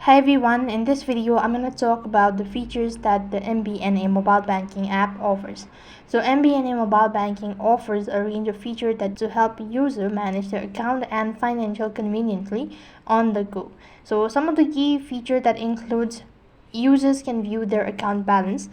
Hi everyone, in this video I'm going to talk about the features that the MBNA Mobile Banking app offers. So MBNA Mobile Banking offers a range of features that to help users manage their account and financial conveniently on the go. So some of the key features that includes users can view their account balance.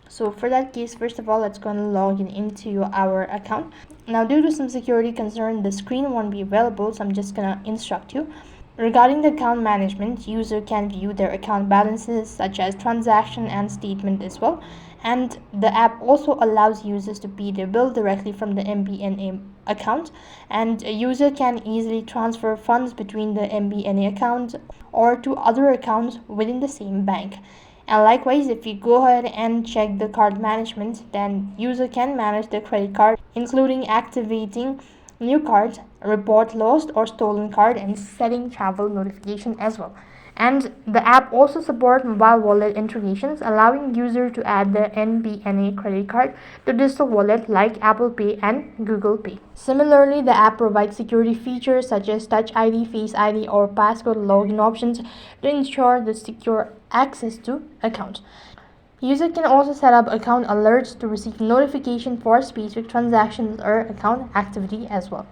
So for that case, first of all, let's go and log into our account. Now, due to some security concern, the screen won't be available, so I'm just gonna instruct you. Regarding the account management, user can view their account balances such as transaction and statement as well. And the app also allows users to pay their bill directly from the MBNA account, and a user can easily transfer funds between the MBNA account or to other accounts within the same bank. And likewise, if you go ahead and check the card management, then user can manage their credit card, including activating new cards, report lost or stolen card, and setting travel notification as well. And the app also supports mobile wallet integrations, allowing user to add the MBNA credit card to digital wallet like Apple Pay and Google Pay. Similarly, the app provides security features such as Touch ID, Face ID, or passcode login options to ensure the secure access to accounts. User can also set up account alerts to receive notification for specific transactions or account activity as well.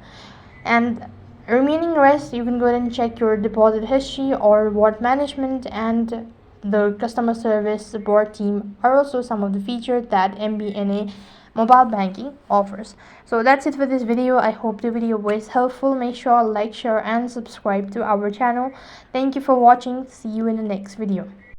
And remaining rest, you can go ahead and check your deposit history or reward management, and the customer service support team are also some of the features that MBNA mobile banking offers. So that's it for this video. I hope the video was helpful. Make sure to like, share and subscribe to our channel. Thank you for watching. See you in the next video.